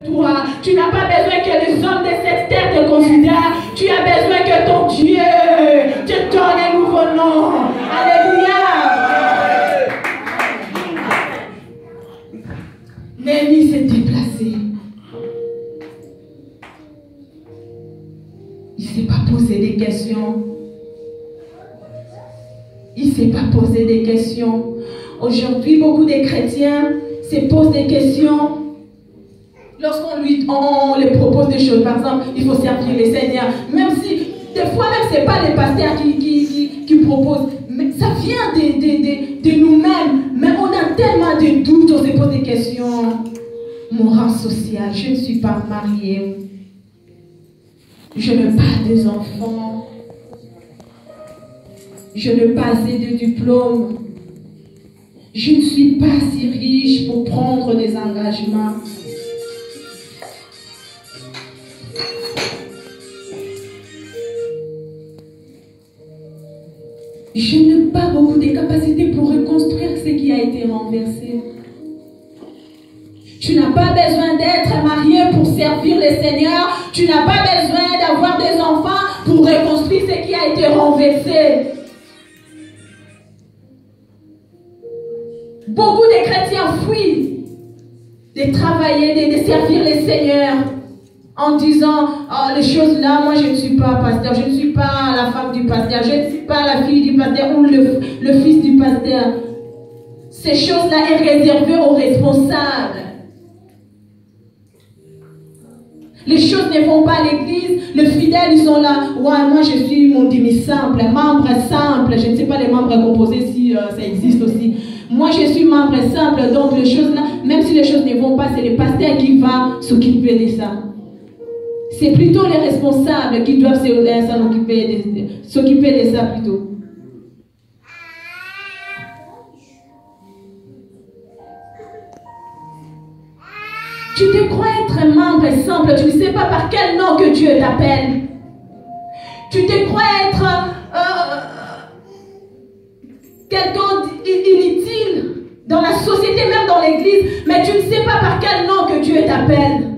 Toi, tu n'as pas besoin que les hommes de cette terre te considèrent. Tu as besoin que ton Dieu te donne un nouveau nom. Alléluia. Néhémie s'est déplacé. Il ne s'est pas posé des questions. Il ne s'est pas posé des questions. Aujourd'hui, beaucoup de chrétiens se posent des questions. Lorsqu'on les propose des choses, par exemple, il faut servir les seigneurs, même si, des fois même, ce n'est pas les pasteurs qui proposent, mais ça vient de nous-mêmes. Mais on a tellement de doutes, on se pose des questions. Mon rang social, je ne suis pas mariée. Je n'ai pas des enfants. Je n'ai pas assez de diplôme. Je ne suis pas si riche pour prendre des engagements. Je n'ai pas beaucoup de capacités pour reconstruire ce qui a été renversé. Tu n'as pas besoin d'être marié pour servir le Seigneur. Tu n'as pas besoin d'avoir des enfants pour reconstruire ce qui a été renversé. Beaucoup de chrétiens fuient de travailler, de servir le Seigneur en disant oh, les choses là, moi je ne suis pas pasteur, je ne suis pas la femme du pasteur, je ne suis pas la fille du pasteur ou le fils du pasteur. Ces choses-là sont réservées aux responsables. Les choses ne vont pas à l'église, les fidèles ils sont là. Ouais, moi je suis mon demi-simple, membre simple. Je ne sais pas les membres composés si ça existe aussi. Moi je suis membre simple, donc les choses là, même si les choses ne vont pas, c'est le pasteur qui va s'occuper de ça. C'est plutôt les responsables qui doivent s'occuper de ça plutôt. Tu te crois être membre simple, tu ne sais pas par quel nom que Dieu t'appelle. Tu te crois être quelqu'un d'inutile dans la société, même dans l'église, mais tu ne sais pas par quel nom que Dieu t'appelle.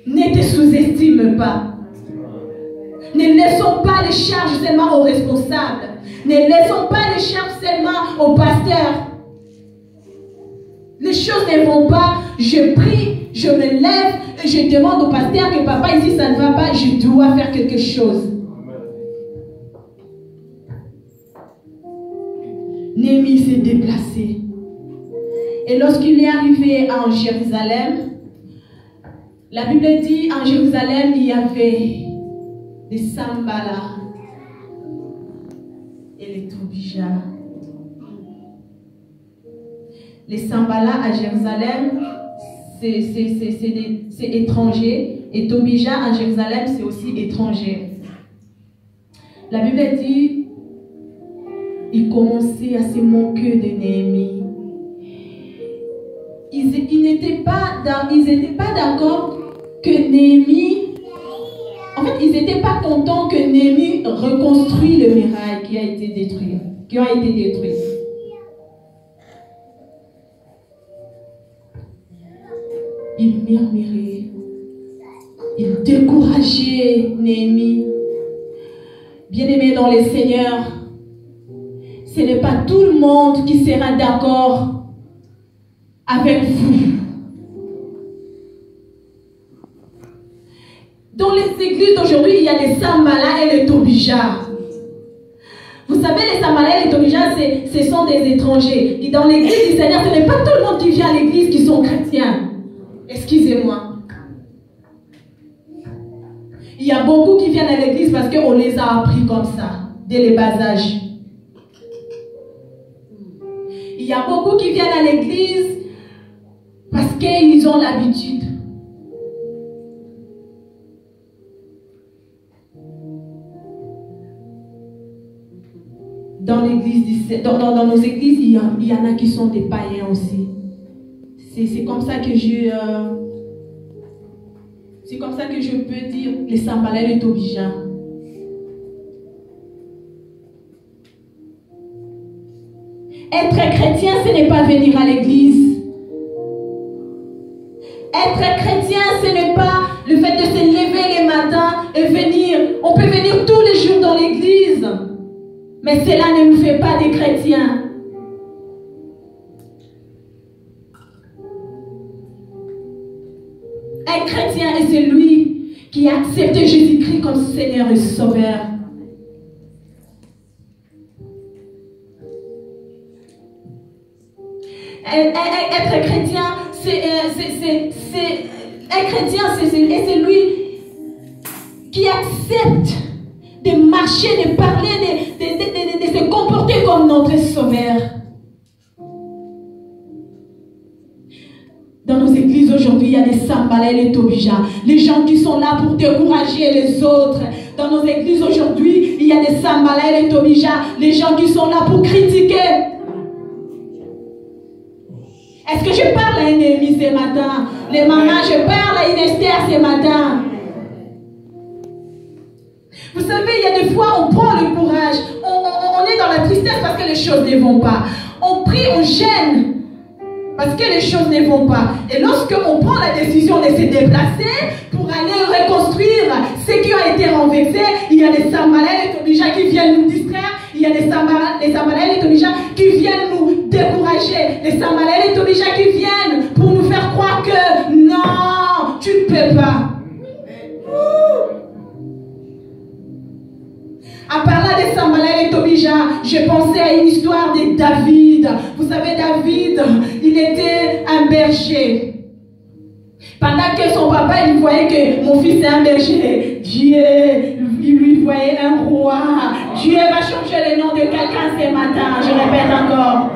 Ne te sous-estime pas. Ne laissons pas les charges seulement aux responsables. Ne laissons pas les charges seulement aux pasteurs. Les choses ne vont pas. Je prie, je me lève et je demande au pasteur que papa ici ça ne va pas, je dois faire quelque chose. Néhémie s'est déplacé. Et lorsqu'il est arrivé en Jérusalem, la Bible dit en Jérusalem il y avait des Sanballat et les Tobija. Les Sanballat à Jérusalem, c'est étranger. Et Tobija à Jérusalem, c'est aussi étranger. La Bible dit, ils commençaient à se moquer de Néhémie. Ils n'étaient pas d'accord que Néhémie, en fait, ils n'étaient pas contents que Néhémie reconstruise le muraille qui a été détruit. Il murmurait, il décourageait Néhémie. Bien-aimé dans le Seigneur, ce n'est pas tout le monde qui sera d'accord avec vous. Dans les églises d'aujourd'hui, il y a les Sanballat et les Tobija. Vous savez, les Sanballat et les Tobija, ce sont des étrangers. Et dans l'église du Seigneur, ce n'est pas tout le monde qui vient à l'église qui sont chrétiens. Excusez-moi. Il y a beaucoup qui viennent à l'église parce qu'on les a appris comme ça, dès le bas âge. Il y a beaucoup qui viennent à l'église parce qu'ils ont l'habitude. Dans l'église, dans nos églises, il y en a qui sont des païens aussi. C'est comme ça que je peux dire les Sanballat et les Tobija. Être chrétien, ce n'est pas venir à l'église. Être chrétien, ce n'est pas le fait de se lever les matins et venir. On peut venir tous les jours dans l'église, mais cela ne nous fait pas des chrétiens. Un chrétien est celui qui a accepté Jésus-Christ comme Seigneur et Sauveur. Être chrétien, un chrétien, c'est celui qui accepte de marcher, de parler, de se comporter comme notre Sauveur. Dans nos églises aujourd'hui, il y a des Sanballat et des Tobija. Les gens qui sont là pour décourager les autres. Dans nos églises aujourd'hui, il y a des Sanballat et des Tobija. Les gens qui sont là pour critiquer. Est-ce que je parle à une Néhémie ce matin? Les mamans, je parle à une Esther ce matin. Vous savez, il y a des fois, on prend le courage. On est dans la tristesse parce que les choses ne vont pas. On prie, on gêne parce que les choses ne vont pas. Et lorsqu'on prend la décision de se déplacer pour aller reconstruire ce qui a été renversé, il y a des Sanballat et des Tobija qui viennent nous distraire. Il y a des Sanballat et des Tobija qui viennent nous décourager. Les Sanballat et des Tobija qui viennent pour nous faire croire que non, tu ne peux pas. En parlant des Sanballat et des Tobija, je pensais à une histoire de David. Vous savez, David, il était un berger. Pendant que son papa, il voyait que mon fils est un berger, Dieu, il lui voyait un roi. Dieu va changer le nom de quelqu'un ce matin. Je répète encore.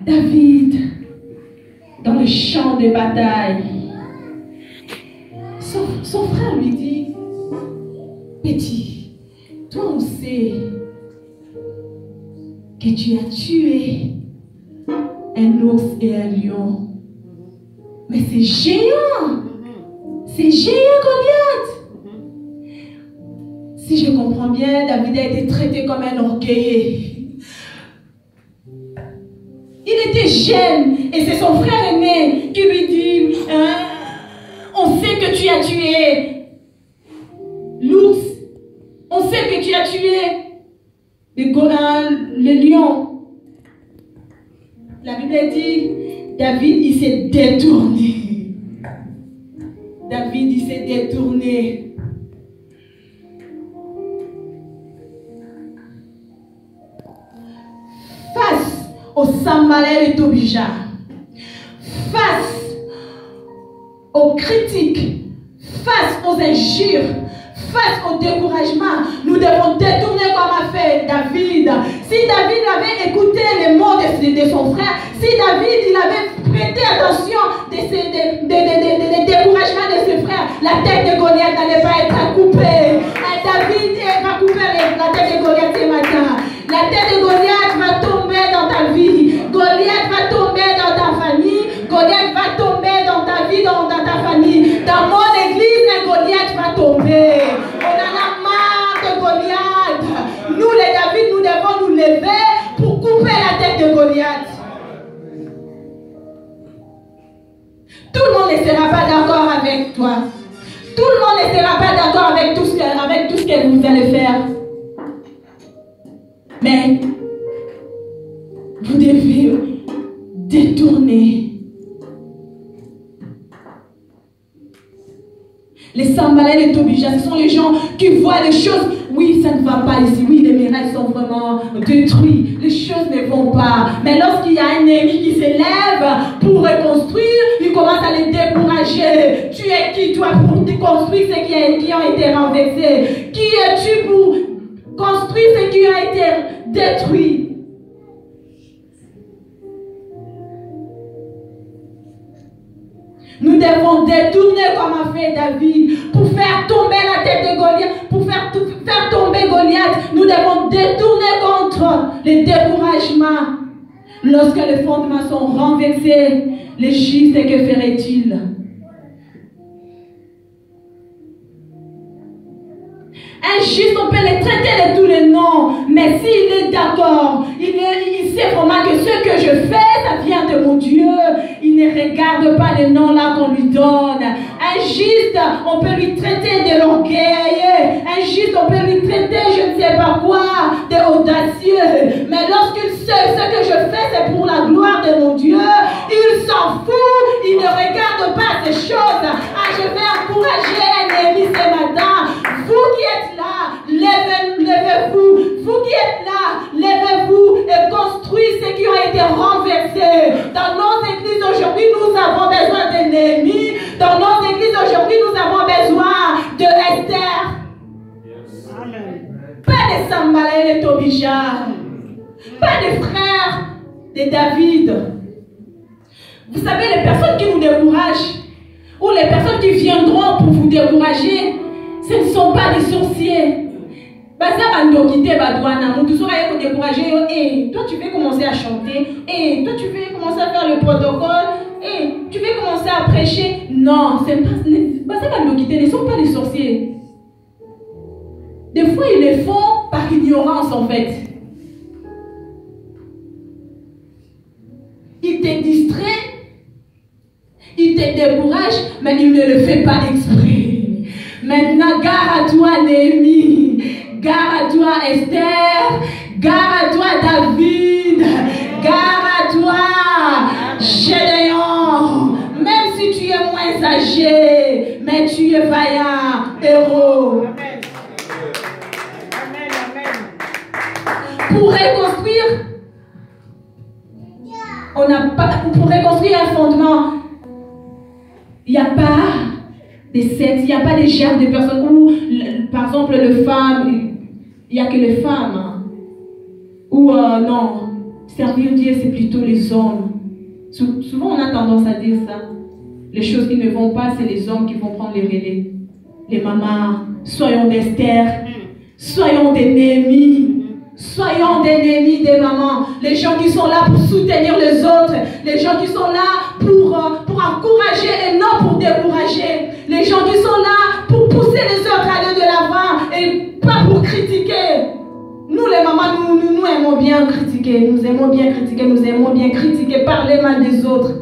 David, dans le champ de bataille, son frère lui dit, petit, toi on sait que tu as tué un ours et un lion, mais c'est géant Goliath. Si je comprends bien, David a été traité comme un orgueilleux. Il était jeune et c'est son frère aîné qui lui dit, on sait que tu as tué l'ours, on sait que tu as tué le lion. La Bible dit, David il s'est détourné. David il s'est détourné. Face aux Sanballat et Tobija, face aux critiques, face aux injures, face au découragement, nous devons détourner comme a fait David. Si David avait écouté les mots de son frère, si David il avait prêté attention des découragements de ses frères, la tête de Goliath n'allait pas être coupée. David va couper la tête de Goliath ce matin. La tête de Goliath va tomber dans ta vie. Goliath va tomber dans ta famille. Goliath va tomber dans ta vie, dans ta famille. Dans mon église, un Goliath va tomber. On en a marre de Goliath. Nous, les David, nous devons nous lever pour couper la tête de Goliath. Tout le monde ne sera pas d'accord avec toi. Tout le monde ne sera pas d'accord avec tout ce que vous allez faire. Mais vous devez détourner. Les Sanballat et les Tobija, ce sont les gens qui voient les choses. Oui, ça ne va pas ici. Oui, les murailles sont vraiment détruites. Les choses ne vont pas. Mais lorsqu'il y a un ennemi qui s'élève pour reconstruire, il commence à les décourager. Tu es qui, toi, pour construire ce qui a été renversé? Qui es-tu pour construire ce qui a été détruit? Nous devons détourner comme a fait David pour faire tomber la tête de Goliath, pour faire tomber Goliath. Nous devons détourner contre les découragements. Lorsque les fondements sont renversés, les justes, que ferait-il? Un juste, on peut les traiter de tous les noms. non. Mais s'il est d'accord, il sait vraiment que ce que je fais, ça vient de mon Dieu. Il ne regarde pas les noms là qu'on lui donne. Injuste, on peut lui traiter de l'orgueil. Injuste, on peut lui traiter je ne sais pas quoi, d'audacieux. Mais lorsqu'il sait ce que je fais, c'est pour la gloire de mon Dieu, il s'en fout. Il ne regarde pas ces choses. Ah, je vais encourager un ami ce matin. Vous qui êtes là, levez-vous. Vous qui êtes là, levez-vous et construisez ceux qui ont été renversés. Dans nos églises aujourd'hui, nous avons besoin d'ennemis. Dans nos églises aujourd'hui, nous avons besoin de Esther. Pas de Sambala et de Tobija. Pas de frères de David. Vous savez, les personnes qui nous découragent, ou les personnes qui viendront pour vous décourager, ce ne sont pas des sorciers. Toi, tu veux commencer à chanter, et toi, tu veux commencer à faire le protocole, et tu veux commencer à prêcher. Non, ce ne sont pas des sorciers. Des fois, ils le font par ignorance, en fait. Ils te distraient, ils te découragent, mais ils ne le font pas exprès. Maintenant, gare à toi, Néhémie. Gare à toi, Esther. Gare à toi, David. Gare à toi, Gédéon. Même si tu es moins âgé, mais tu es vaillant, héros. Pour reconstruire, pour reconstruire un fondement, il n'y a pas des sectes, il n'y a pas des genres de personnes où, par exemple, les femmes, il n'y a que les femmes. Hein. Ou non, servir Dieu, c'est plutôt les hommes. Souvent, on a tendance à dire ça. Les choses qui ne vont pas, c'est les hommes qui vont prendre les relais. Les mamans, soyons d'Esther, soyons des Néhémie. Soyons des ennemis des mamans, les gens qui sont là pour soutenir les autres, les gens qui sont là pour encourager et non pour décourager, les gens qui sont là pour pousser les autres à aller de l'avant et pas pour critiquer. Nous les mamans, nous aimons bien critiquer, nous aimons bien critiquer, parler mal des autres.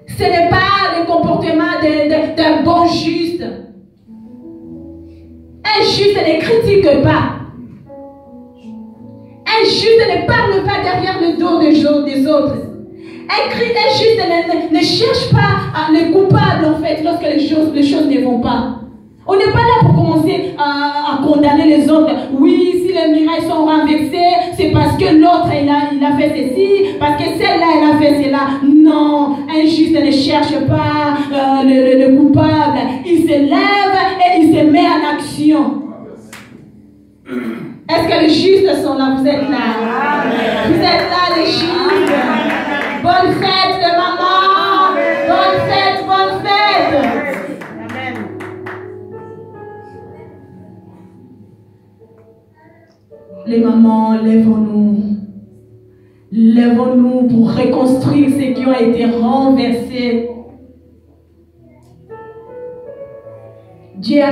Ce n'est pas le comportement d'un bon juste. Un juste ne critique pas. Un juste ne parle pas derrière le dos des autres. Un juste ne cherche pas les coupables en fait lorsque les choses ne vont pas. On n'est pas là pour commencer à condamner les autres. Oui, si les murailles sont renversées, c'est parce que l'autre il a fait ceci, parce que celle-là elle a fait cela. Non, un juste ne cherche pas le coupable. Il se lève et il se met en action. Est-ce que les justes sont là? Vous êtes là. Amen. Vous êtes là les justes. Bonne fête de maman. Bonne fête, bonne fête. Amen. Les mamans, lèvons-nous. Lèvons-nous pour reconstruire ceux qui ont été renversés. Dieu a